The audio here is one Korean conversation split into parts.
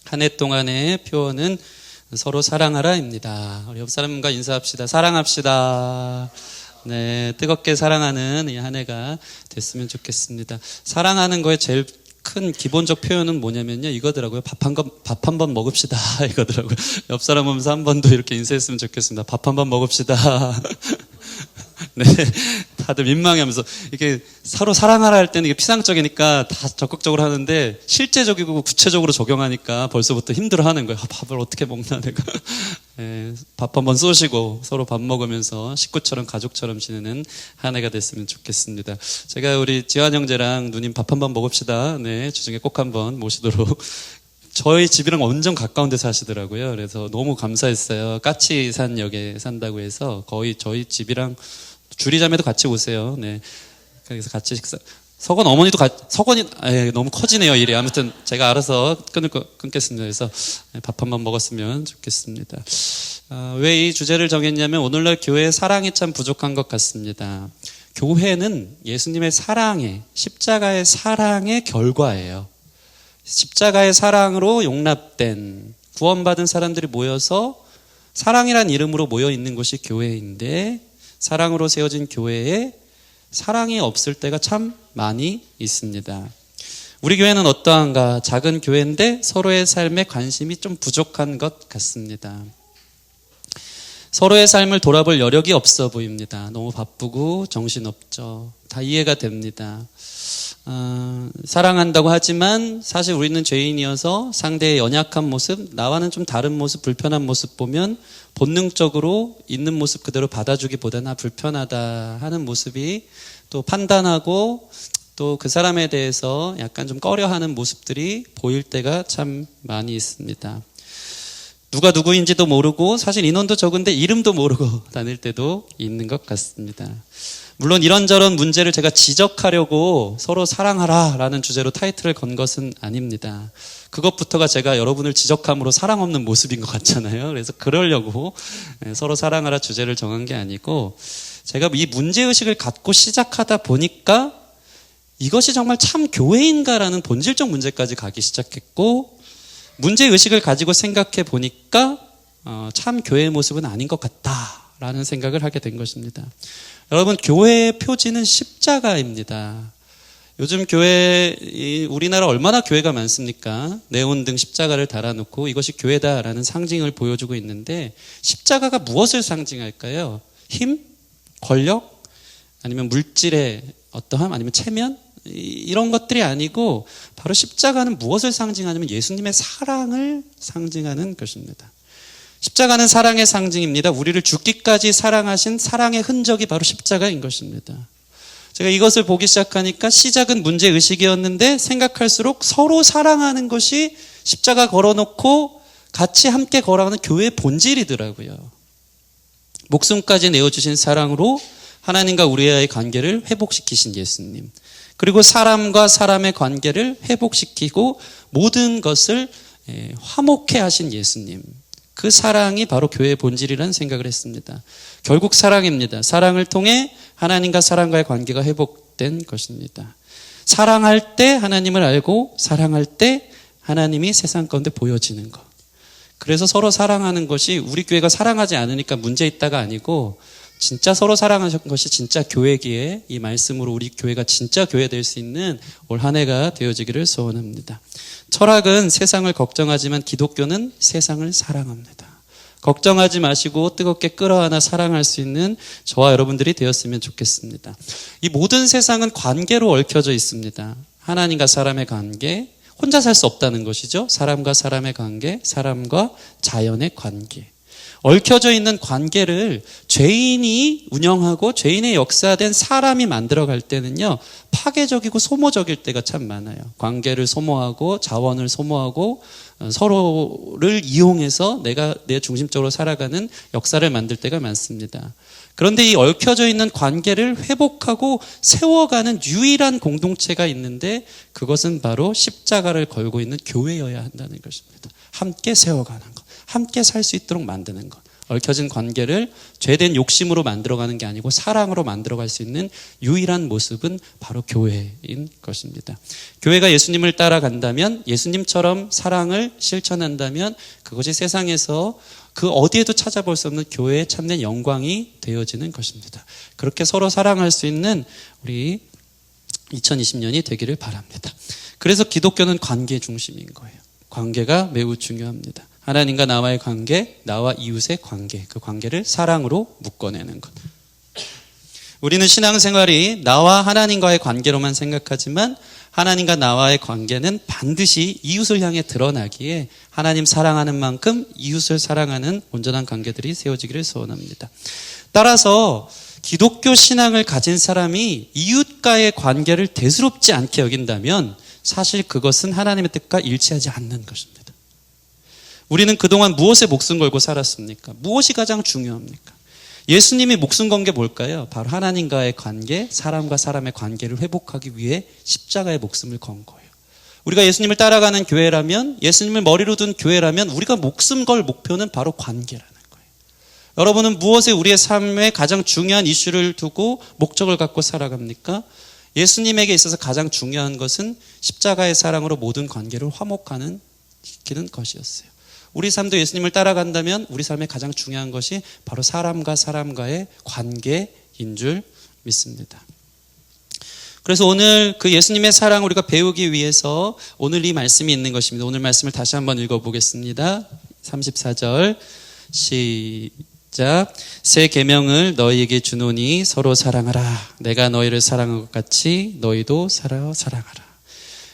한 해 동안의 표어는 서로 사랑하라입니다. 우리 옆 사람과 인사합시다. 사랑합시다. 네, 뜨겁게 사랑하는 이 한 해가 됐으면 좋겠습니다. 사랑하는 거에 제일 큰 기본적 표현은 뭐냐면요, 이거더라고요. 밥 한 번 먹읍시다. 이거더라고요. 옆 사람 보면서 한 번 더 이렇게 인사했으면 좋겠습니다. 밥 한 번 먹읍시다. 네, 다들 민망해하면서 이게 서로 사랑하라 할 때는 이게 피상적이니까 다 적극적으로 하는데 실제적이고 구체적으로 적용하니까 벌써부터 힘들어하는 거예요. 밥을 어떻게 먹나 내가. 네, 밥 한번 쏘시고 서로 밥 먹으면서 식구처럼 가족처럼 지내는 한 해가 됐으면 좋겠습니다. 제가 우리 지환 형제랑 누님 밥 한번 먹읍시다. 네, 주중에 꼭 한번 모시도록. 저희 집이랑 완전 가까운 데 사시더라고요. 그래서 너무 감사했어요. 까치산역에 산다고 해서 거의 저희 집이랑 주리자매도 같이 오세요. 네. 그래서 같이 식사. 석원 어머니도 석원이, 너무 커지네요, 일이. 아무튼 제가 알아서 끊겠습니다. 그래서 밥 한번 먹었으면 좋겠습니다. 왜 이 주제를 정했냐면 오늘날 교회의 사랑이 참 부족한 것 같습니다. 교회는 예수님의 사랑의, 십자가의 사랑의 결과예요. 십자가의 사랑으로 용납된, 구원받은 사람들이 모여서 사랑이란 이름으로 모여 있는 곳이 교회인데, 사랑으로 세워진 교회에 사랑이 없을 때가 참 많이 있습니다. 우리 교회는 어떠한가? 작은 교회인데 서로의 삶에 관심이 좀 부족한 것 같습니다. 서로의 삶을 돌아볼 여력이 없어 보입니다. 너무 바쁘고 정신없죠. 다 이해가 됩니다. 사랑한다고 하지만 사실 우리는 죄인이어서 상대의 연약한 모습, 나와는 좀 다른 모습, 불편한 모습 보면 본능적으로 있는 모습 그대로 받아주기보다는 불편하다 하는 모습이, 또 판단하고 또 그 사람에 대해서 약간 좀 꺼려하는 모습들이 보일 때가 참 많이 있습니다. 누가 누구인지도 모르고 사실 인원도 적은데 이름도 모르고 다닐 때도 있는 것 같습니다. 물론 이런저런 문제를 제가 지적하려고 서로 사랑하라 라는 주제로 타이틀을 건 것은 아닙니다. 그것부터가 제가 여러분을 지적함으로 사랑 없는 모습인 것 같잖아요. 그래서 그러려고 서로 사랑하라 주제를 정한 게 아니고, 제가 이 문제의식을 갖고 시작하다 보니까 이것이 정말 참 교회인가라는 본질적 문제까지 가기 시작했고, 문제의식을 가지고 생각해 보니까 참 교회의 모습은 아닌 것 같다라는 생각을 하게 된 것입니다. 여러분, 교회의 표지는 십자가입니다. 요즘 교회, 우리나라 얼마나 교회가 많습니까? 네온 등 십자가를 달아놓고 이것이 교회다라는 상징을 보여주고 있는데, 십자가가 무엇을 상징할까요? 힘? 권력? 아니면 물질의 어떠함? 아니면 체면? 이런 것들이 아니고 바로 십자가는 무엇을 상징하냐면 예수님의 사랑을 상징하는 것입니다. 십자가는 사랑의 상징입니다. 우리를 죽기까지 사랑하신 사랑의 흔적이 바로 십자가인 것입니다. 제가 이것을 보기 시작하니까 시작은 문제의식이었는데 생각할수록 서로 사랑하는 것이 십자가 걸어놓고 같이 함께 걸어가는 교회의 본질이더라고요. 목숨까지 내어주신 사랑으로 하나님과 우리와의 관계를 회복시키신 예수님, 그리고 사람과 사람의 관계를 회복시키고 모든 것을 화목해 하신 예수님, 그 사랑이 바로 교회의 본질이라는 생각을 했습니다. 결국 사랑입니다. 사랑을 통해 하나님과 사람과의 관계가 회복된 것입니다. 사랑할 때 하나님을 알고, 사랑할 때 하나님이 세상 가운데 보여지는 것. 그래서 서로 사랑하는 것이 우리 교회가 사랑하지 않으니까 문제 있다가 아니고, 진짜 서로 사랑하는 것이 진짜 교회기에 이 말씀으로 우리 교회가 진짜 교회 될 수 있는 올 한 해가 되어지기를 소원합니다. 철학은 세상을 걱정하지만 기독교는 세상을 사랑합니다. 걱정하지 마시고 뜨겁게 끌어안아 사랑할 수 있는 저와 여러분들이 되었으면 좋겠습니다. 이 모든 세상은 관계로 얽혀져 있습니다. 하나님과 사람의 관계, 혼자 살 수 없다는 것이죠. 사람과 사람의 관계, 사람과 자연의 관계. 얽혀져 있는 관계를 죄인이 운영하고 죄인의 역사된 사람이 만들어갈 때는요, 파괴적이고 소모적일 때가 참 많아요. 관계를 소모하고 자원을 소모하고 서로를 이용해서 내가 내 중심적으로 살아가는 역사를 만들 때가 많습니다. 그런데 이 얽혀져 있는 관계를 회복하고 세워가는 유일한 공동체가 있는데, 그것은 바로 십자가를 걸고 있는 교회여야 한다는 것입니다. 함께 세워가는 것, 함께 살 수 있도록 만드는 것. 얽혀진 관계를 죄된 욕심으로 만들어가는 게 아니고 사랑으로 만들어갈 수 있는 유일한 모습은 바로 교회인 것입니다. 교회가 예수님을 따라간다면, 예수님처럼 사랑을 실천한다면 그것이 세상에서 그 어디에도 찾아볼 수 없는 교회의 참된 영광이 되어지는 것입니다. 그렇게 서로 사랑할 수 있는 우리 2020년이 되기를 바랍니다. 그래서 기독교는 관계 중심인 거예요. 관계가 매우 중요합니다. 하나님과 나와의 관계, 나와 이웃의 관계, 그 관계를 사랑으로 묶어내는 것. 우리는 신앙생활이 나와 하나님과의 관계로만 생각하지만 하나님과 나와의 관계는 반드시 이웃을 향해 드러나기에 하나님 사랑하는 만큼 이웃을 사랑하는 온전한 관계들이 세워지기를 소원합니다. 따라서 기독교 신앙을 가진 사람이 이웃과의 관계를 대수롭지 않게 여긴다면 사실 그것은 하나님의 뜻과 일치하지 않는 것입니다. 우리는 그동안 무엇에 목숨 걸고 살았습니까? 무엇이 가장 중요합니까? 예수님이 목숨 건 게 뭘까요? 바로 하나님과의 관계, 사람과 사람의 관계를 회복하기 위해 십자가의 목숨을 건 거예요. 우리가 예수님을 따라가는 교회라면, 예수님을 머리로 둔 교회라면 우리가 목숨 걸 목표는 바로 관계라는 거예요. 여러분은 무엇에 우리의 삶에 가장 중요한 이슈를 두고 목적을 갖고 살아갑니까? 예수님에게 있어서 가장 중요한 것은 십자가의 사랑으로 모든 관계를 화목하는 시키는 것이었어요. 우리 삶도 예수님을 따라간다면 우리 삶에 가장 중요한 것이 바로 사람과 사람과의 관계인 줄 믿습니다. 그래서 오늘 그 예수님의 사랑을 우리가 배우기 위해서 오늘 이 말씀이 있는 것입니다. 오늘 말씀을 다시 한번 읽어보겠습니다. 34절 시작. 새 계명을 너희에게 주노니 서로 사랑하라. 내가 너희를 사랑한 것 같이 너희도 서로 사랑하라.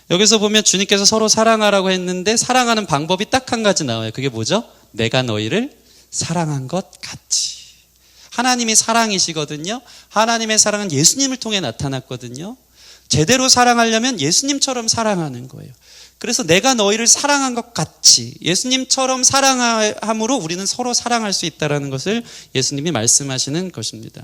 여기서 보면 주님께서 서로 사랑하라고 했는데 사랑하는 방법이 딱 한 가지 나와요. 그게 뭐죠? 내가 너희를 사랑한 것 같이. 하나님이 사랑이시거든요. 하나님의 사랑은 예수님을 통해 나타났거든요. 제대로 사랑하려면 예수님처럼 사랑하는 거예요. 그래서 내가 너희를 사랑한 것 같이, 예수님처럼 사랑함으로 우리는 서로 사랑할 수 있다는 것을 예수님이 말씀하시는 것입니다.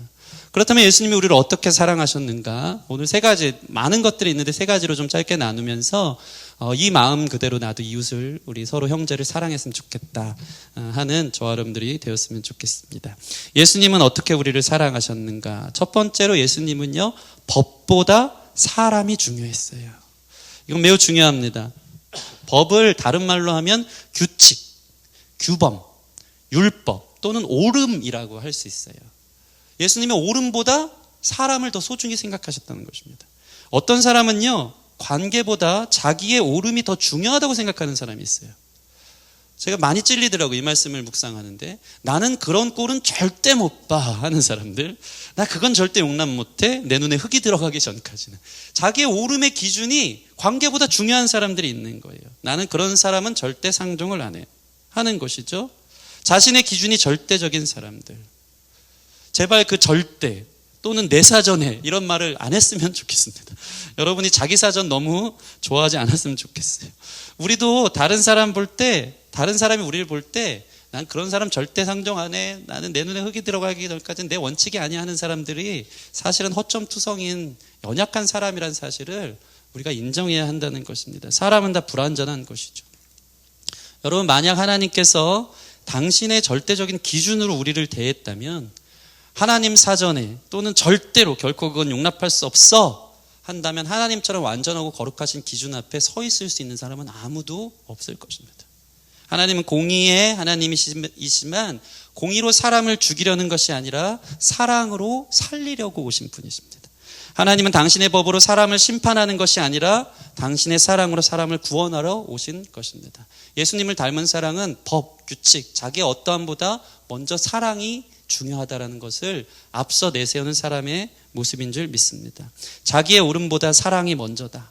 그렇다면 예수님이 우리를 어떻게 사랑하셨는가? 오늘 세 가지, 많은 것들이 있는데 세 가지로 좀 짧게 나누면서 이 마음 그대로 나도 이웃을, 우리 서로 형제를 사랑했으면 좋겠다 하는 저와 여러분들이 되었으면 좋겠습니다. 예수님은 어떻게 우리를 사랑하셨는가? 첫 번째로 예수님은요, 법보다 사람이 중요했어요. 이건 매우 중요합니다. 법을 다른 말로 하면 규칙, 규범, 율법 또는 옳음이라고 할 수 있어요. 예수님은 옳음보다 사람을 더 소중히 생각하셨다는 것입니다. 어떤 사람은요, 관계보다 자기의 옳음이 더 중요하다고 생각하는 사람이 있어요. 제가 많이 찔리더라고요. 이 말씀을 묵상하는데, 나는 그런 꼴은 절대 못 봐 하는 사람들, 나 그건 절대 용납 못해, 내 눈에 흙이 들어가기 전까지는. 자기의 옳음의 기준이 관계보다 중요한 사람들이 있는 거예요. 나는 그런 사람은 절대 상종을 안 해 하는 것이죠. 자신의 기준이 절대적인 사람들, 제발 그 절대 또는 내 사전에 이런 말을 안 했으면 좋겠습니다. 여러분이 자기 사전 너무 좋아하지 않았으면 좋겠어요. 우리도 다른 사람 볼 때, 다른 사람이 우리를 볼 때, 난 그런 사람 절대 상종 안 해, 나는 내 눈에 흙이 들어가기 전까지는 내 원칙이 아니야 하는 사람들이 사실은 허점투성인 연약한 사람이라는 사실을 우리가 인정해야 한다는 것입니다. 사람은 다 불완전한 것이죠. 여러분, 만약 하나님께서 당신의 절대적인 기준으로 우리를 대했다면, 하나님 사전에 또는 절대로 결코 그건 용납할 수 없어 한다면 하나님처럼 완전하고 거룩하신 기준 앞에 서 있을 수 있는 사람은 아무도 없을 것입니다. 하나님은 공의의 하나님이시지만 공의로 사람을 죽이려는 것이 아니라 사랑으로 살리려고 오신 분이십니다. 하나님은 당신의 법으로 사람을 심판하는 것이 아니라 당신의 사랑으로 사람을 구원하러 오신 것입니다. 예수님을 닮은 사랑은 법, 규칙, 자기의 어떠함보다 먼저 사랑이 중요하다라는 것을 앞서 내세우는 사람의 모습인 줄 믿습니다. 자기의 옳음보다 사랑이 먼저다.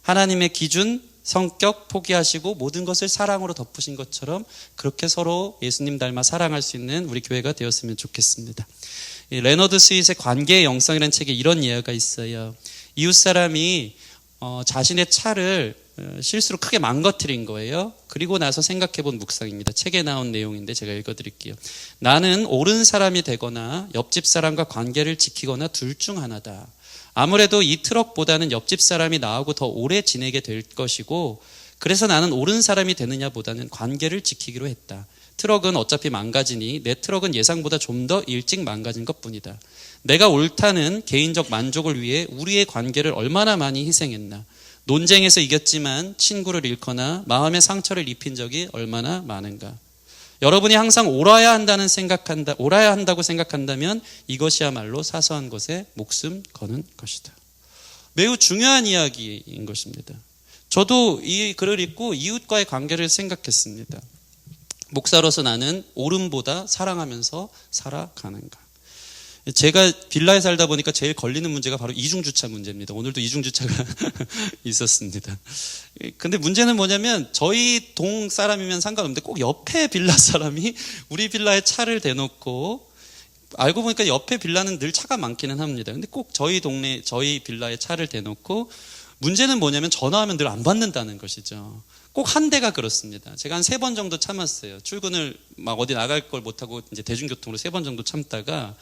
하나님의 기준, 성격 포기하시고 모든 것을 사랑으로 덮으신 것처럼 그렇게 서로 예수님 닮아 사랑할 수 있는 우리 교회가 되었으면 좋겠습니다. 레너드 스윗의 관계의 영성이라는 책에 이런 예화가 있어요. 이웃 사람이 자신의 차를 실수로 크게 망가뜨린 거예요. 그리고 나서 생각해본 묵상입니다. 책에 나온 내용인데 제가 읽어드릴게요. 나는 옳은 사람이 되거나 옆집 사람과 관계를 지키거나 둘 중 하나다. 아무래도 이 트럭보다는 옆집 사람이 나하고 더 오래 지내게 될 것이고, 그래서 나는 옳은 사람이 되느냐보다는 관계를 지키기로 했다. 트럭은 어차피 망가지니 내 트럭은 예상보다 좀 더 일찍 망가진 것뿐이다. 내가 옳다는 개인적 만족을 위해 우리의 관계를 얼마나 많이 희생했나. 논쟁에서 이겼지만 친구를 잃거나 마음의 상처를 입힌 적이 얼마나 많은가. 여러분이 항상 옳아야 한다고 생각한다면 이것이야말로 사소한 것에 목숨 거는 것이다. 매우 중요한 이야기인 것입니다. 저도 이 글을 읽고 이웃과의 관계를 생각했습니다. 목사로서 나는 옳음보다 사랑하면서 살아가는가. 제가 빌라에 살다 보니까 제일 걸리는 문제가 바로 이중주차 문제입니다. 오늘도 이중주차가 있었습니다. 근데 문제는 뭐냐면 저희 동 사람이면 상관없는데 꼭 옆에 빌라 사람이 우리 빌라에 차를 대놓고, 알고 보니까 옆에 빌라는 늘 차가 많기는 합니다. 근데 꼭 저희 동네, 저희 빌라에 차를 대놓고, 문제는 뭐냐면 전화하면 늘 안 받는다는 것이죠. 꼭 한 대가 그렇습니다. 제가 한 3번 정도 참았어요. 출근을 막 어디 나갈 걸 못하고 이제 대중교통으로 3번 정도 참다가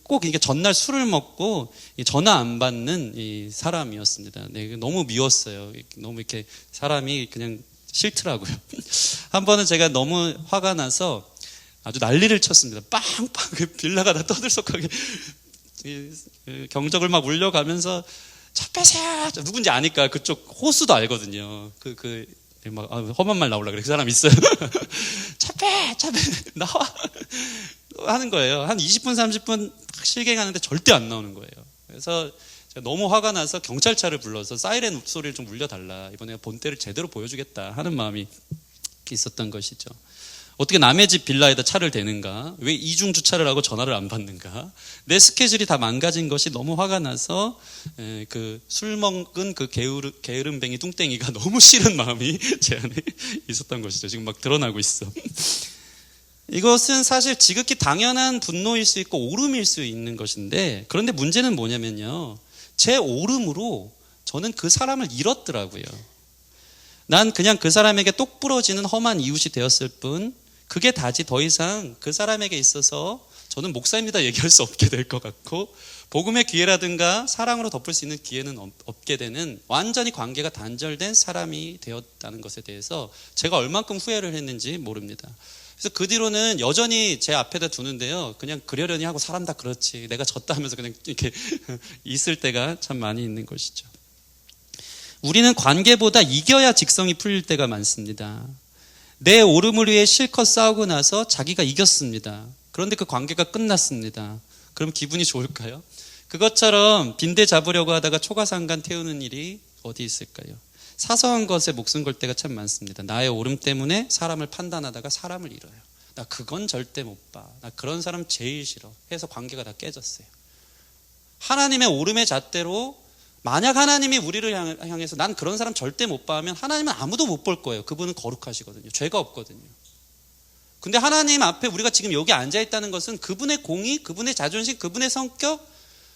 꼭 이게 전날 술을 먹고 전화 안 받는 이 사람이었습니다. 네, 너무 미웠어요. 너무 이렇게 사람이 그냥 싫더라고요. 한 번은 제가 너무 화가 나서 아주 난리를 쳤습니다. 빵빵 그 빌라가 다 떠들썩하게 경적을 막 울려가면서 차 빼세요. 누군지 아니까 그쪽 호수도 알거든요. 막 험한 말 나오려고 그래. 그 사람 있어요. 차 빼, 나와. 하는 거예요. 한 20분, 30분 실갱하는데 절대 안 나오는 거예요. 그래서 제가 너무 화가 나서 경찰차를 불러서 사이렌 소리를 좀 울려달라. 이번에 본때를 제대로 보여주겠다 하는 마음이 있었던 것이죠. 어떻게 남의 집 빌라에다 차를 대는가? 왜 이중 주차를 하고 전화를 안 받는가? 내 스케줄이 다 망가진 것이 너무 화가 나서 그 술 먹은 그 게으름뱅이 뚱땡이가 너무 싫은 마음이 제 안에 있었던 것이죠. 지금 막 드러나고 있어. 이것은 사실 지극히 당연한 분노일 수 있고 옳음일 수 있는 것인데, 그런데 문제는 뭐냐면요, 제 옳음으로 저는 그 사람을 잃었더라고요. 난 그냥 그 사람에게 똑 부러지는 험한 이웃이 되었을 뿐, 그게 다지 더 이상 그 사람에게 있어서 저는 목사입니다 얘기할 수 없게 될 것 같고, 복음의 기회라든가 사랑으로 덮을 수 있는 기회는 없게 되는, 완전히 관계가 단절된 사람이 되었다는 것에 대해서 제가 얼만큼 후회를 했는지 모릅니다. 그래서 그 뒤로는 여전히 제 앞에다 두는데요, 그냥 그러려니 하고 사람 다 그렇지, 내가 졌다 하면서 그냥 이렇게 있을 때가 참 많이 있는 것이죠. 우리는 관계보다 이겨야 직성이 풀릴 때가 많습니다. 내 옳음을 위해 실컷 싸우고 나서 자기가 이겼습니다. 그런데 그 관계가 끝났습니다. 그럼 기분이 좋을까요? 그것처럼 빈대 잡으려고 하다가 초가상간 태우는 일이 어디 있을까요? 사소한 것에 목숨 걸 때가 참 많습니다. 나의 옳음 때문에 사람을 판단하다가 사람을 잃어요. 나 그건 절대 못 봐. 나 그런 사람 제일 싫어. 해서 관계가 다 깨졌어요. 하나님의 옳음의 잣대로, 만약 하나님이 우리를 향해서 난 그런 사람 절대 못 봐 하면 하나님은 아무도 못 볼 거예요. 그분은 거룩하시거든요. 죄가 없거든요. 근데 하나님 앞에 우리가 지금 여기 앉아있다는 것은 그분의 공의, 그분의 자존심, 그분의 성격,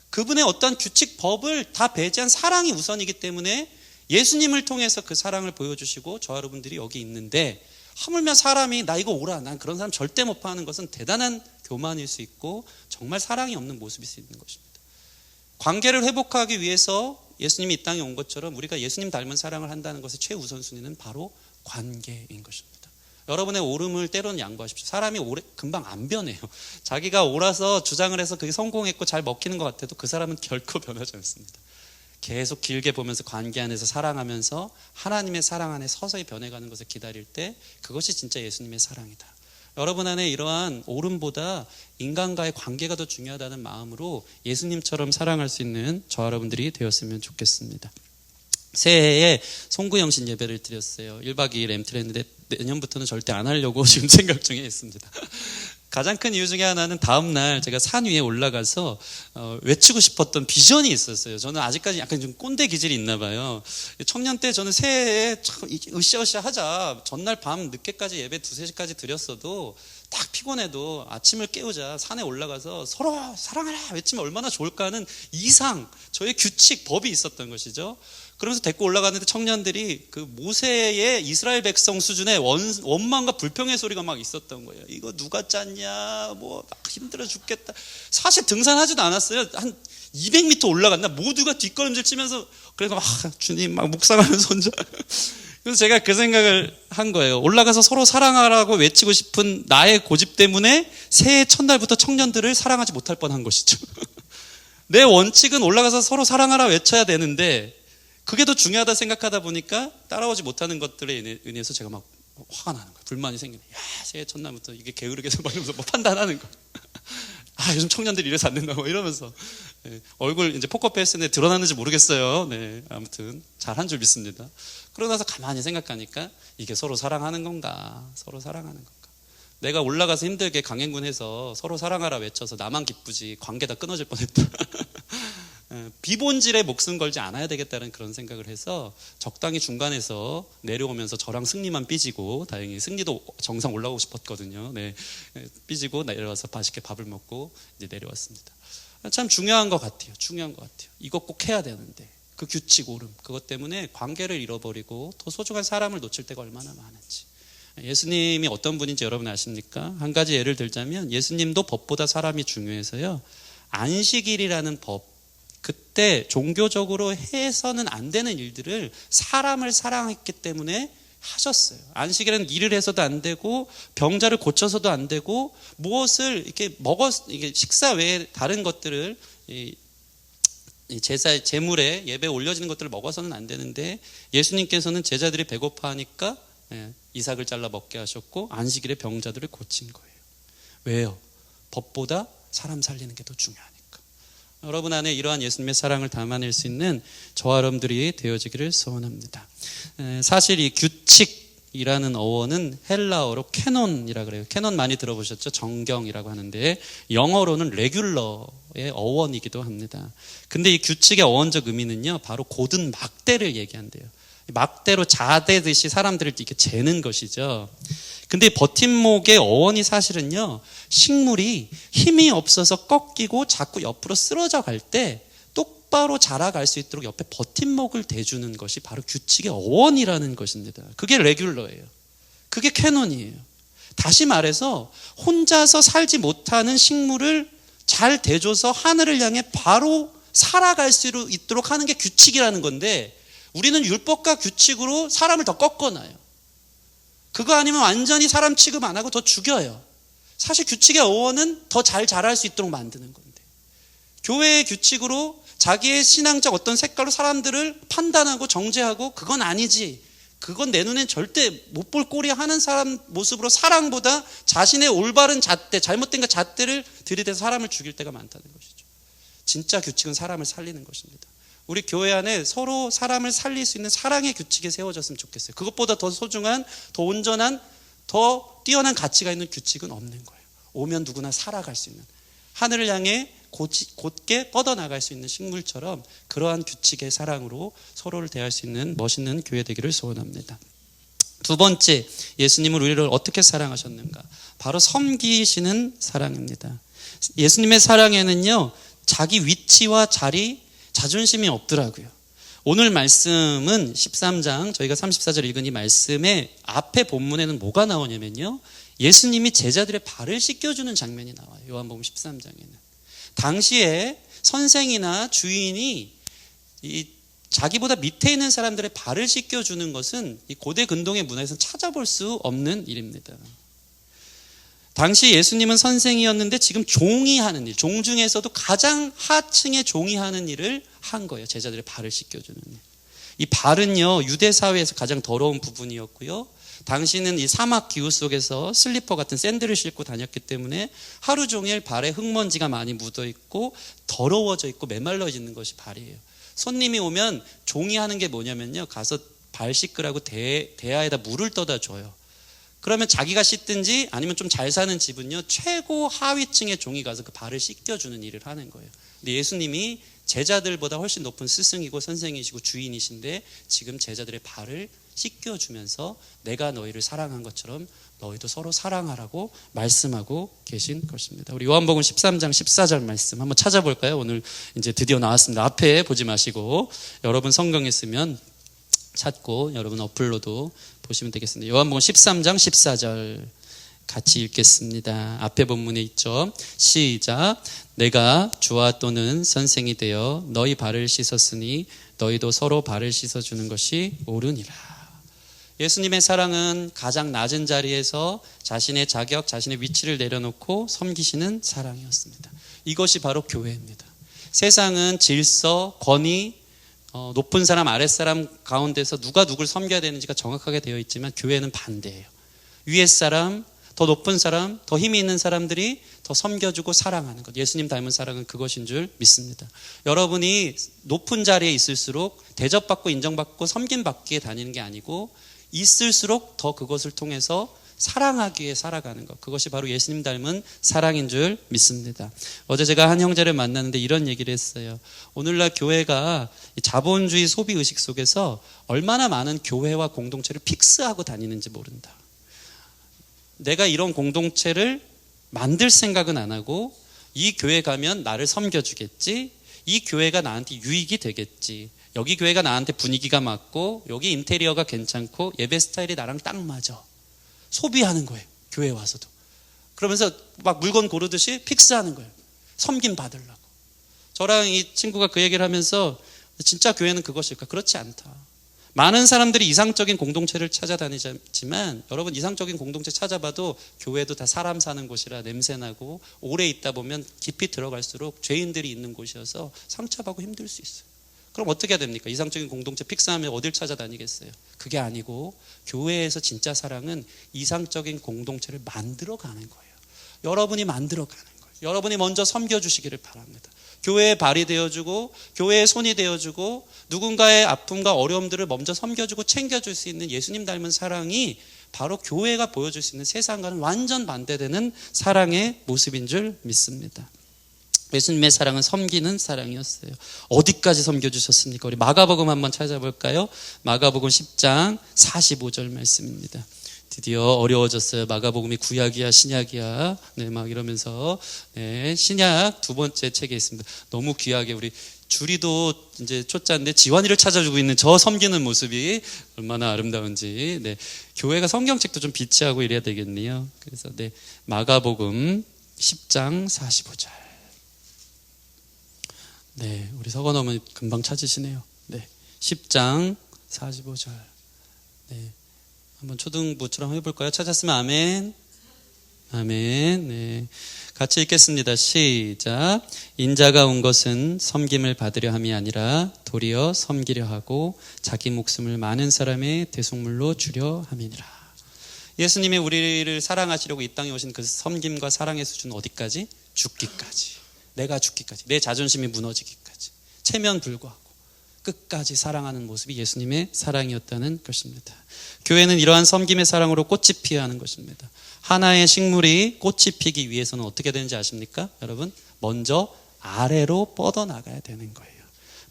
그분의 어떤 규칙, 법을 다 배제한 사랑이 우선이기 때문에 예수님을 통해서 그 사랑을 보여주시고 저 여러분들이 여기 있는데, 하물며 사람이 나 이거 오라, 난 그런 사람 절대 못 봐 하는 것은 대단한 교만일 수 있고 정말 사랑이 없는 모습일 수 있는 것입니다. 관계를 회복하기 위해서 예수님이 이 땅에 온 것처럼 우리가 예수님 닮은 사랑을 한다는 것의 최우선순위는 바로 관계인 것입니다. 여러분의 옳음을 때로는 양보하십시오. 사람이 금방 안 변해요. 자기가 옳아서 주장을 해서 그게 성공했고 잘 먹히는 것 같아도 그 사람은 결코 변하지 않습니다. 계속 길게 보면서 관계 안에서 사랑하면서 하나님의 사랑 안에 서서히 변해가는 것을 기다릴 때, 그것이 진짜 예수님의 사랑이다. 여러분 안에 이러한 옳음보다 인간과의 관계가 더 중요하다는 마음으로 예수님처럼 사랑할 수 있는 저 여러분들이 되었으면 좋겠습니다. 새해에 송구영신 예배를 드렸어요. 1박 2일 엠트를 했는데 내년부터는 절대 안 하려고 지금 생각 중에 있습니다. 가장 큰 이유 중에 하나는 다음 날 제가 산 위에 올라가서 외치고 싶었던 비전이 있었어요. 저는 아직까지 약간 좀 꼰대 기질이 있나 봐요. 청년 때 저는 새해에 참 으쌰으쌰 하자, 전날 밤 늦게까지 예배 2-3시까지 드렸어도 딱 피곤해도 아침을 깨우자, 산에 올라가서 서로 사랑하라 외치면 얼마나 좋을까 하는 이상, 저의 규칙, 법이 있었던 것이죠. 그러면서 데리고 올라갔는데 청년들이 그 모세의 이스라엘 백성 수준의 원망과 불평의 소리가 막 있었던 거예요. 이거 누가 짰냐, 뭐 막 힘들어 죽겠다. 사실 등산하지도 않았어요. 한 200m 올라갔나 모두가 뒷걸음질 치면서, 그래서 막 주님 막 묵상하면서 혼자 그래서 제가 그 생각을 한 거예요. 올라가서 서로 사랑하라고 외치고 싶은 나의 고집 때문에 새해 첫날부터 청년들을 사랑하지 못할 뻔한 것이죠. 내 원칙은 올라가서 서로 사랑하라 외쳐야 되는데 그게 더 중요하다 생각하다 보니까 따라오지 못하는 것들에 인해서 제가 막 화가 나는 거예요. 불만이 생기네. 야, 새해 첫날부터 이게 게으르게서 막 이러면서 뭐 판단하는 거예요. 아, 요즘 청년들이 이래서 안 된다고 이러면서. 네, 얼굴 이제 포커페이스에 드러났는지 모르겠어요. 네, 아무튼 잘한 줄 믿습니다. 그러고 나서 가만히 생각하니까 이게 서로 사랑하는 건가? 서로 사랑하는 건가? 내가 올라가서 힘들게 강행군해서 서로 사랑하라 외쳐서 나만 기쁘지 관계 다 끊어질 뻔했다. 비본질에 목숨 걸지 않아야 되겠다는 그런 생각을 해서 적당히 중간에서 내려오면서 저랑 승리만 삐지고, 다행히 승리도 정상 올라오고 싶었거든요. 네, 삐지고 내려와서 맛있게 밥을 먹고 이제 내려왔습니다. 참 중요한 것 같아요. 중요한 것 같아요. 이거 꼭 해야 되는데 그 규칙 오름, 그것 때문에 관계를 잃어버리고 더 소중한 사람을 놓칠 때가 얼마나 많은지. 예수님이 어떤 분인지 여러분 아십니까? 한 가지 예를 들자면 예수님도 법보다 사람이 중요해서요, 안식일이라는 법, 그때 종교적으로 해서는 안 되는 일들을 사람을 사랑했기 때문에 하셨어요. 안식일은 일을 해서도 안 되고 병자를 고쳐서도 안 되고 무엇을 이렇게 이게 식사 외에 다른 것들을 이 제사 제물에 예배에 올려지는 것들을 먹어서는 안 되는데 예수님께서는 제자들이 배고파하니까 이삭을 잘라 먹게 하셨고 안식일에 병자들을 고친 거예요. 왜요? 법보다 사람 살리는 게 더 중요하니까. 여러분 안에 이러한 예수님의 사랑을 담아낼 수 있는 저와 여러분들이 되어지기를 소원합니다. 사실 이 규칙이라는 어원은 헬라어로 캐논이라고 그래요. 캐논 많이 들어보셨죠? 정경이라고 하는데 영어로는 레귤러의 어원이기도 합니다. 근데 이 규칙의 어원적 의미는요, 바로 고든 막대를 얘기한대요. 막대로 자대듯이 사람들을 이렇게 재는 것이죠. 근데 버팀목의 어원이 사실은요, 식물이 힘이 없어서 꺾이고 자꾸 옆으로 쓰러져 갈 때 똑바로 자라갈 수 있도록 옆에 버팀목을 대주는 것이 바로 규칙의 어원이라는 것입니다. 그게 레귤러예요. 그게 캐논이에요. 다시 말해서 혼자서 살지 못하는 식물을 잘 대줘서 하늘을 향해 바로 살아갈 수 있도록 하는 게 규칙이라는 건데, 우리는 율법과 규칙으로 사람을 더 꺾어놔요. 그거 아니면 완전히 사람 취급 안 하고 더 죽여요. 사실 규칙의 어원은 더 잘 자랄 수 있도록 만드는 건데, 교회의 규칙으로 자기의 신앙적 어떤 색깔로 사람들을 판단하고 정죄하고 그건 아니지, 그건 내 눈엔 절대 못 볼 꼴이 하는 사람 모습으로 사랑보다 자신의 올바른 잣대, 잘못된 그 잣대를 들이대서 사람을 죽일 때가 많다는 것이죠. 진짜 규칙은 사람을 살리는 것입니다. 우리 교회 안에 서로 사람을 살릴 수 있는 사랑의 규칙이 세워졌으면 좋겠어요. 그것보다 더 소중한, 더 온전한, 더 뛰어난 가치가 있는 규칙은 없는 거예요. 오면 누구나 살아갈 수 있는, 하늘을 향해 곧게 뻗어나갈 수 있는 식물처럼 그러한 규칙의 사랑으로 서로를 대할 수 있는 멋있는 교회 되기를 소원합니다. 두 번째, 예수님은 우리를 어떻게 사랑하셨는가? 바로 섬기시는 사랑입니다. 예수님의 사랑에는요, 자기 위치와 자리, 자존심이 없더라고요. 오늘 말씀은 13장, 저희가 34절 읽은 이 말씀의 앞에 본문에는 뭐가 나오냐면요, 예수님이 제자들의 발을 씻겨주는 장면이 나와요. 요한복음 13장에는. 당시에 선생이나 주인이 이 자기보다 밑에 있는 사람들의 발을 씻겨주는 것은 이 고대 근동의 문화에서는 찾아볼 수 없는 일입니다. 당시 예수님은 선생이었는데 지금 종이 하는 일, 종 중에서도 가장 하층의 종이 하는 일을 한 거예요. 제자들의 발을 씻겨주는 일. 이 발은요, 유대 사회에서 가장 더러운 부분이었고요, 당시는 이 사막 기후 속에서 슬리퍼 같은 샌들을 신고 다녔기 때문에 하루 종일 발에 흙먼지가 많이 묻어 있고 더러워져 있고 메말라 있는 것이 발이에요. 손님이 오면 종이 하는 게 뭐냐면요, 가서 발 씻으라고 대야에다 물을 떠다 줘요. 그러면 자기가 씻든지 아니면 좀 잘 사는 집은요, 최고 하위층의 종이 가서 그 발을 씻겨주는 일을 하는 거예요. 근데 예수님이 제자들보다 훨씬 높은 스승이고 선생이시고 주인이신데 지금 제자들의 발을 씻겨주면서 내가 너희를 사랑한 것처럼 너희도 서로 사랑하라고 말씀하고 계신 것입니다. 우리 요한복음 13장 14절 말씀 한번 찾아볼까요? 오늘 이제 드디어 나왔습니다. 앞에 보지 마시고 여러분 성경에 쓰면 찾고 여러분 어플로도 보시면 되겠습니다. 요한복음 13장 14절 같이 읽겠습니다. 앞에 본문에 있죠. 시작. 내가 주와 또는 선생이 되어 너희 발을 씻었으니 너희도 서로 발을 씻어주는 것이 옳으니라. 예수님의 사랑은 가장 낮은 자리에서 자신의 자격, 자신의 위치를 내려놓고 섬기시는 사랑이었습니다. 이것이 바로 교회입니다. 세상은 질서, 권위, 높은 사람, 아랫사람 가운데서 누가 누굴 섬겨야 되는지가 정확하게 되어 있지만 교회는 반대예요. 위에 사람, 더 높은 사람, 더 힘이 있는 사람들이 더 섬겨주고 사랑하는 것. 예수님 닮은 사랑은 그것인 줄 믿습니다. 여러분이 높은 자리에 있을수록 대접받고 인정받고 섬김받기에 다니는 게 아니고 있을수록 더 그것을 통해서 사랑하기 위해 살아가는 것. 그것이 바로 예수님 닮은 사랑인 줄 믿습니다. 어제 제가 한 형제를 만났는데 이런 얘기를 했어요. 오늘날 교회가 자본주의 소비의식 속에서 얼마나 많은 교회와 공동체를 픽스하고 다니는지 모른다. 내가 이런 공동체를 만들 생각은 안 하고 이 교회 가면 나를 섬겨주겠지, 이 교회가 나한테 유익이 되겠지, 여기 교회가 나한테 분위기가 맞고 여기 인테리어가 괜찮고 예배 스타일이 나랑 딱 맞아. 소비하는 거예요. 교회 와서도. 그러면서 막 물건 고르듯이 픽스하는 거예요. 섬김 받으려고. 저랑 이 친구가 그 얘기를 하면서 진짜 교회는 그것일까? 그렇지 않다. 많은 사람들이 이상적인 공동체를 찾아다니지만 여러분 이상적인 공동체 찾아봐도 교회도 다 사람 사는 곳이라 냄새나고 오래 있다 보면 깊이 들어갈수록 죄인들이 있는 곳이어서 상처받고 힘들 수 있어요. 그럼 어떻게 해야 됩니까? 이상적인 공동체 픽스하면 어딜 찾아다니겠어요? 그게 아니고 교회에서 진짜 사랑은 이상적인 공동체를 만들어가는 거예요. 여러분이 만들어가는 거예요. 여러분이 먼저 섬겨주시기를 바랍니다. 교회의 발이 되어주고 교회의 손이 되어주고 누군가의 아픔과 어려움들을 먼저 섬겨주고 챙겨줄 수 있는 예수님 닮은 사랑이 바로 교회가 보여줄 수 있는 세상과는 완전 반대되는 사랑의 모습인 줄 믿습니다. 예수님의 사랑은 섬기는 사랑이었어요. 어디까지 섬겨주셨습니까? 우리 마가복음 한번 찾아볼까요? 마가복음 10장 45절 말씀입니다. 드디어 어려워졌어요. 마가복음이 구약이야 신약이야 네, 막 이러면서 네, 신약 두 번째 책에 있습니다. 너무 귀하게 우리 주리도 이제 초짜인데 지환이를 찾아주고 있는 저 섬기는 모습이 얼마나 아름다운지. 네, 교회가 성경책도 좀 비치하고 이래야 되겠네요. 그래서 네, 마가복음 10장 45절. 네, 우리 서건 어머니 금방 찾으시네요. 네, 10장 45절. 네, 한번 초등부처럼 해볼까요? 찾았으면 아멘. 아멘. 네, 같이 읽겠습니다. 시작. 인자가 온 것은 섬김을 받으려 함이 아니라 도리어 섬기려 하고 자기 목숨을 많은 사람의 대속물로 주려 함이니라. 예수님이 우리를 사랑하시려고 이 땅에 오신 그 섬김과 사랑의 수준은 어디까지? 죽기까지. 내가 죽기까지, 내 자존심이 무너지기까지, 체면 불구하고 끝까지 사랑하는 모습이 예수님의 사랑이었다는 것입니다. 교회는 이러한 섬김의 사랑으로 꽃이 피어야 하는 것입니다. 하나의 식물이 꽃이 피기 위해서는 어떻게 되는지 아십니까? 여러분, 먼저 아래로 뻗어나가야 되는 거예요.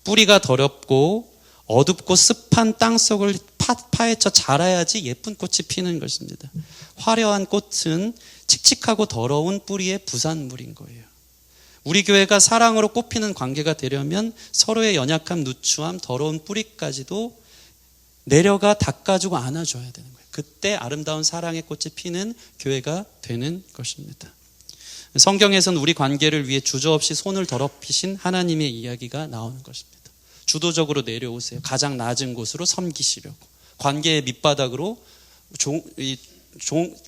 뿌리가 더럽고 어둡고 습한 땅속을 파헤쳐 자라야지 예쁜 꽃이 피는 것입니다. 화려한 꽃은 칙칙하고 더러운 뿌리의 부산물인 거예요. 우리 교회가 사랑으로 꽃피는 관계가 되려면 서로의 연약함, 누추함, 더러운 뿌리까지도 내려가 닦아주고 안아줘야 되는 거예요. 그때 아름다운 사랑의 꽃이 피는 교회가 되는 것입니다. 성경에서는 우리 관계를 위해 주저없이 손을 더럽히신 하나님의 이야기가 나오는 것입니다. 주도적으로 내려오세요. 가장 낮은 곳으로 섬기시려고. 관계의 밑바닥으로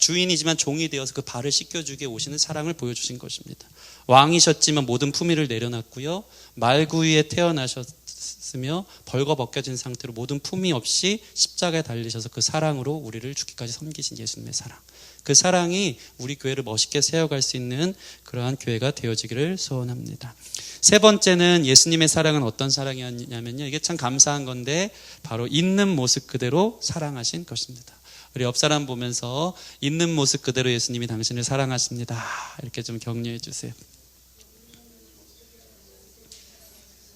주인이지만 종이 되어서 그 발을 씻겨주게 오시는 사랑을 보여주신 것입니다. 왕이셨지만 모든 품위를 내려놨고요. 말구이에 태어나셨으며 벌거벗겨진 상태로 모든 품위 없이 십자가에 달리셔서 그 사랑으로 우리를 죽기까지 섬기신 예수님의 사랑. 그 사랑이 우리 교회를 멋있게 세워갈 수 있는 그러한 교회가 되어지기를 소원합니다. 세 번째는 예수님의 사랑은 어떤 사랑이었냐면요. 이게 참 감사한 건데 바로 있는 모습 그대로 사랑하신 것입니다. 우리 옆 사람 보면서 있는 모습 그대로 예수님이 당신을 사랑하십니다. 이렇게 좀 격려해 주세요.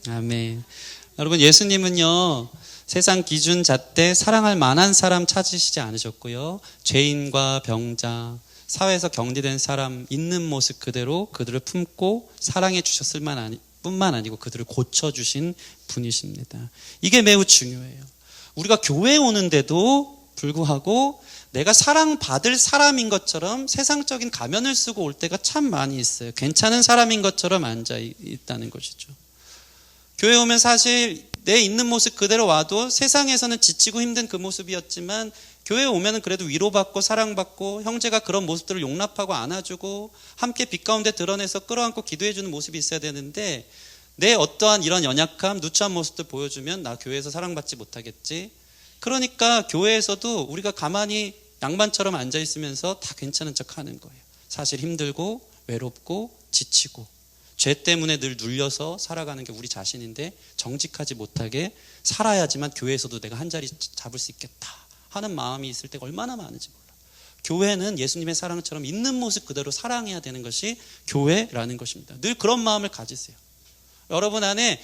아멘. 여러분, 예수님은요, 세상 기준 잣대 사랑할 만한 사람 찾으시지 않으셨고요. 죄인과 병자, 사회에서 격리된 사람 있는 모습 그대로 그들을 품고 사랑해 주셨을 뿐만 아니고 그들을 고쳐주신 분이십니다. 이게 매우 중요해요. 우리가 교회에 오는데도 불구하고 내가 사랑받을 사람인 것처럼 세상적인 가면을 쓰고 올 때가 참 많이 있어요. 괜찮은 사람인 것처럼 앉아 있다는 것이죠. 교회 오면 사실 내 있는 모습 그대로 와도 세상에서는 지치고 힘든 그 모습이었지만 교회에 오면은 그래도 위로받고 사랑받고 형제가 그런 모습들을 용납하고 안아주고 함께 빛 가운데 드러내서 끌어안고 기도해주는 모습이 있어야 되는데, 내 어떠한 이런 연약함, 누추한 모습들 보여주면 나 교회에서 사랑받지 못하겠지. 그러니까 교회에서도 우리가 가만히 양반처럼 앉아있으면서 다 괜찮은 척 하는 거예요. 사실 힘들고 외롭고 지치고 죄 때문에 늘 눌려서 살아가는 게 우리 자신인데 정직하지 못하게 살아야지만 교회에서도 내가 한 자리 잡을 수 있겠다 하는 마음이 있을 때가 얼마나 많은지 몰라. 교회는 예수님의 사랑처럼 있는 모습 그대로 사랑해야 되는 것이 교회라는 것입니다. 늘 그런 마음을 가지세요. 여러분 안에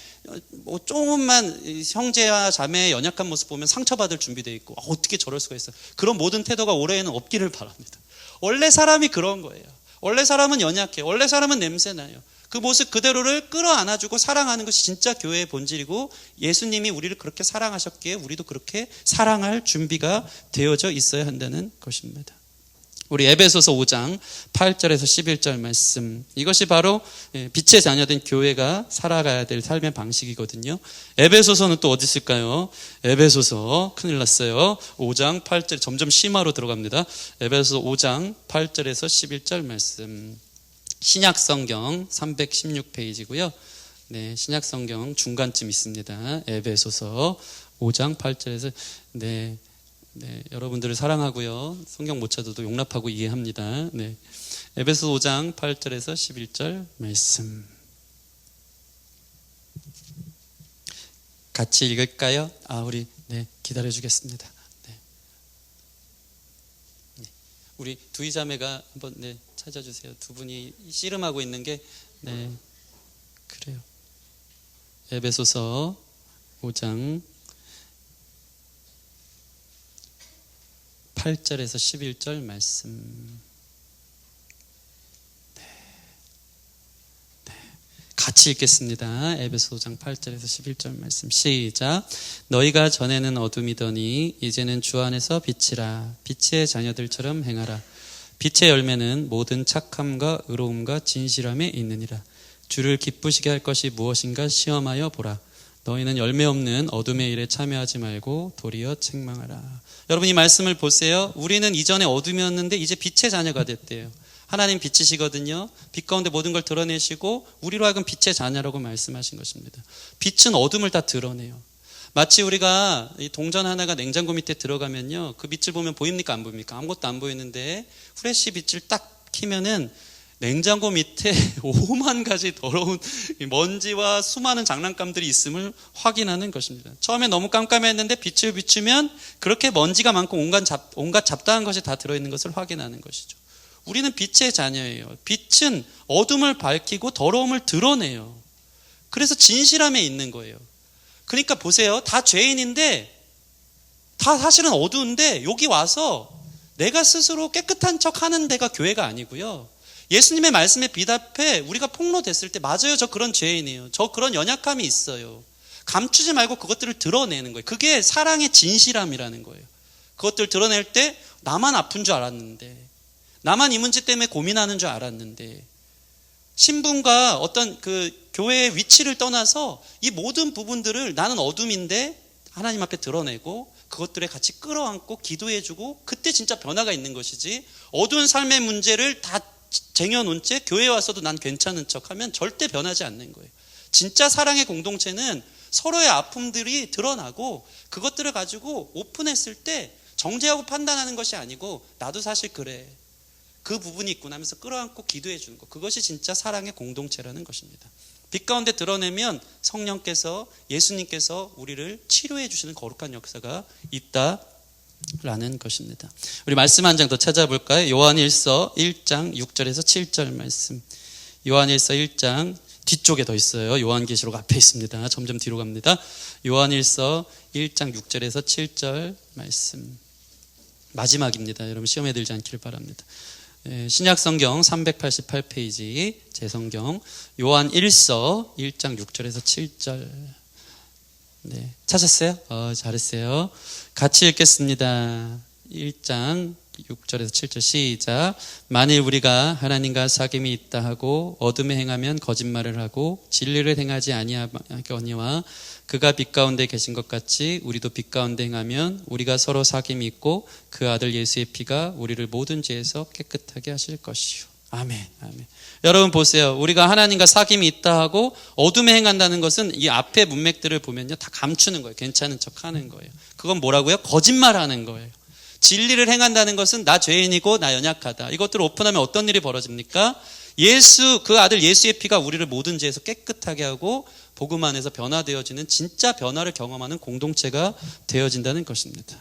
뭐 조금만 형제와 자매의 연약한 모습 보면 상처받을 준비되어 있고 어떻게 저럴 수가 있어. 그런 모든 태도가 올해에는 없기를 바랍니다. 원래 사람이 그런 거예요. 원래 사람은 연약해. 원래 사람은 냄새나요. 그 모습 그대로를 끌어안아주고 사랑하는 것이 진짜 교회의 본질이고, 예수님이 우리를 그렇게 사랑하셨기에 우리도 그렇게 사랑할 준비가 되어져 있어야 한다는 것입니다. 우리 에베소서 5장 8절에서 11절 말씀, 이것이 바로 빛의 자녀된 교회가 살아가야 될 삶의 방식이거든요. 에베소서는 또 어디 있을까요? 에베소서 큰일 났어요. 5장 8절, 점점 심화로 들어갑니다. 에베소서 5장 8절에서 11절 말씀, 신약성경 316페이지고요. 네, 신약성경 중간쯤 있습니다. 에베소서 5장 8절에서 네, 여러분들을 사랑하고요. 성경 못 찾아도 용납하고 이해합니다. 네, 에베소 5장 8절에서 11절 말씀 같이 읽을까요? 우리 기다려주겠습니다. 네. 우리 두이 자매가 한번 찾아주세요. 두 분이 씨름하고 있는 게 그래요. 에베소서 5장 8절에서 11절 말씀. 같이 읽겠습니다. 에베소 5장 8절에서 11절 말씀 시작. 너희가 전에는 어둠이더니 이제는 주 안에서 빛이라. 빛의 자녀들처럼 행하라. 빛의 열매는 모든 착함과 의로움과 진실함에 있느니라. 주를 기쁘시게 할 것이 무엇인가 시험하여 보라. 너희는 열매 없는 어둠의 일에 참여하지 말고 도리어 책망하라. 여러분, 이 말씀을 보세요. 우리는 이전에 어둠이었는데 이제 빛의 자녀가 됐대요. 하나님 빛이시거든요. 빛 가운데 모든 걸 드러내시고 우리로 하여금 빛의 자녀라고 말씀하신 것입니다. 빛은 어둠을 다 드러내요. 마치 우리가 이 동전 하나가 냉장고 밑에 들어가면요, 그 빛을 보면 보입니까 안 보입니까? 아무것도 안 보이는데 후레쉬 빛을 딱 켜면은 냉장고 밑에 5만 가지 더러운 먼지와 수많은 장난감들이 있음을 확인하는 것입니다. 처음에 너무 깜깜했는데 빛을 비추면 그렇게 먼지가 많고 온갖 잡다한 것이 다 들어있는 것을 확인하는 것이죠. 우리는 빛의 자녀예요. 빛은 어둠을 밝히고 더러움을 드러내요. 그래서 진실함에 있는 거예요. 그러니까 보세요. 다 죄인인데 다 사실은 어두운데 여기 와서 내가 스스로 깨끗한 척 하는 데가 교회가 아니고요. 예수님의 말씀에 비답해 우리가 폭로됐을 때 맞아요. 저 그런 죄인이에요. 저 그런 연약함이 있어요. 감추지 말고 그것들을 드러내는 거예요. 그게 사랑의 진실함이라는 거예요. 그것들을 드러낼 때 나만 아픈 줄 알았는데, 나만 이 문제 때문에 고민하는 줄 알았는데, 신분과 어떤 그 교회의 위치를 떠나서 이 모든 부분들을 나는 어둠인데 하나님 앞에 드러내고 그것들에 같이 끌어안고 기도해주고, 그때 진짜 변화가 있는 것이지, 어두운 삶의 문제를 다 쟁여놓은 채 교회에 와서도 난 괜찮은 척하면 절대 변하지 않는 거예요. 진짜 사랑의 공동체는 서로의 아픔들이 드러나고 그것들을 가지고 오픈했을 때 정죄하고 판단하는 것이 아니고, 나도 사실 그래, 그 부분이 있구나 하면서 끌어안고 기도해 주는 것, 그것이 진짜 사랑의 공동체라는 것입니다. 빛 가운데 드러내면 성령께서, 예수님께서 우리를 치료해 주시는 거룩한 역사가 있다라는 것입니다. 우리 말씀 한 장 더 찾아볼까요? 요한일서 1장 6절에서 7절 말씀. 요한일서 1장 뒤쪽에 더 있어요. 요한계시록 앞에 있습니다. 점점 뒤로 갑니다. 요한일서 1장 6절에서 7절 말씀. 마지막입니다. 여러분 시험에 들지 않기를 바랍니다. 신약성경 388페이지 제 성경 요한일서 1장 6절에서 7절. 찾았어요? 잘했어요. 같이 읽겠습니다. 1장 6절에서 7절 시작. 만일 우리가 하나님과 사귐이 있다 하고 어둠에 행하면 거짓말을 하고 진리를 행하지 아니하거니와 그가 빛 가운데 계신 것 같이 우리도 빛 가운데 행하면 우리가 서로 사귐이 있고 그 아들 예수의 피가 우리를 모든 죄에서 깨끗하게 하실 것이요. 아멘. 아멘. 여러분 보세요. 우리가 하나님과 사귐이 있다 하고 어둠에 행한다는 것은 이 앞에 문맥들을 보면요, 다 감추는 거예요. 괜찮은 척 하는 거예요. 그건 뭐라고요? 거짓말하는 거예요. 진리를 행한다는 것은 나 죄인이고 나 연약하다. 이것들을 오픈하면 어떤 일이 벌어집니까? 그 아들 예수의 피가 우리를 모든 죄에서 깨끗하게 하고 복음 안에서 변화되어지는 진짜 변화를 경험하는 공동체가 되어진다는 것입니다.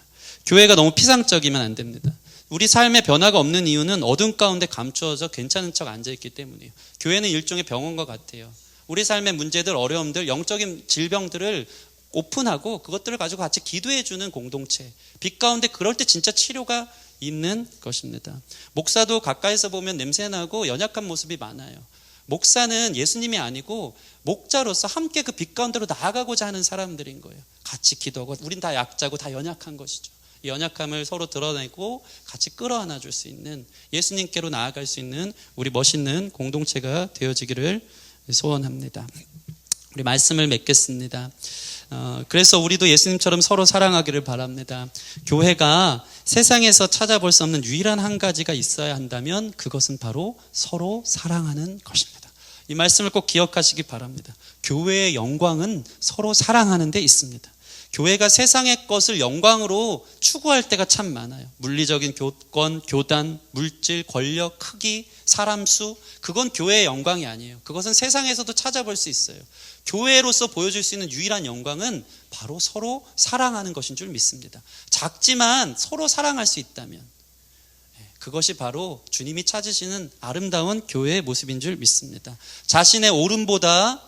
교회가 너무 피상적이면 안 됩니다. 우리 삶에 변화가 없는 이유는 어둠 가운데 감추어져 괜찮은 척 앉아있기 때문이에요. 교회는 일종의 병원과 같아요. 우리 삶의 문제들, 어려움들, 영적인 질병들을 오픈하고 그것들을 가지고 같이 기도해주는 공동체. 빛 가운데 그럴 때 진짜 치료가 있는 것입니다. 목사도 가까이서 보면 냄새나고 연약한 모습이 많아요. 목사는 예수님이 아니고 목자로서 함께 그 빛 가운데로 나아가고자 하는 사람들인 거예요. 같이 기도하고 우린 다 약자고 다 연약한 것이죠. 이 연약함을 서로 드러내고 같이 끌어안아 줄 수 있는, 예수님께로 나아갈 수 있는 우리 멋있는 공동체가 되어지기를 소원합니다. 우리 말씀을 맺겠습니다. 그래서 우리도 예수님처럼 서로 사랑하기를 바랍니다. 교회가 세상에서 찾아볼 수 없는 유일한 한 가지가 있어야 한다면 그것은 바로 서로 사랑하는 것입니다. 이 말씀을 꼭 기억하시기 바랍니다. 교회의 영광은 서로 사랑하는 데 있습니다. 교회가 세상의 것을 영광으로 추구할 때가 참 많아요. 물리적인 교권, 교단, 물질, 권력, 크기, 사람 수, 그건 교회의 영광이 아니에요. 그것은 세상에서도 찾아볼 수 있어요. 교회로서 보여줄 수 있는 유일한 영광은 바로 서로 사랑하는 것인 줄 믿습니다. 작지만 서로 사랑할 수 있다면 그것이 바로 주님이 찾으시는 아름다운 교회의 모습인 줄 믿습니다. 자신의 옳음보다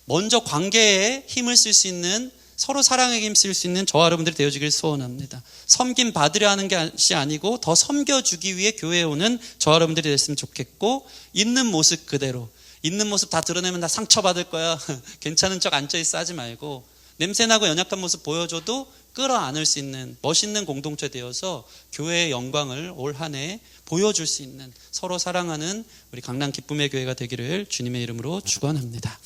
먼저 관계에 힘을 쓸 수 있는, 서로 사랑에 힘쓸 수 있는 저와 여러분들이 되어지길 소원합니다. 섬김 받으려 하는 것이 아니고 더 섬겨주기 위해 교회에 오는 저와 여러분들이 됐으면 좋겠고, 있는 모습 그대로, 있는 모습 다 드러내면 다 상처받을 거야 괜찮은 척 앉아있어 하지 말고, 냄새나고 연약한 모습 보여줘도 끌어안을 수 있는 멋있는 공동체 되어서 교회의 영광을 올 한 해 보여줄 수 있는, 서로 사랑하는 우리 강남 기쁨의 교회가 되기를 주님의 이름으로 축원합니다.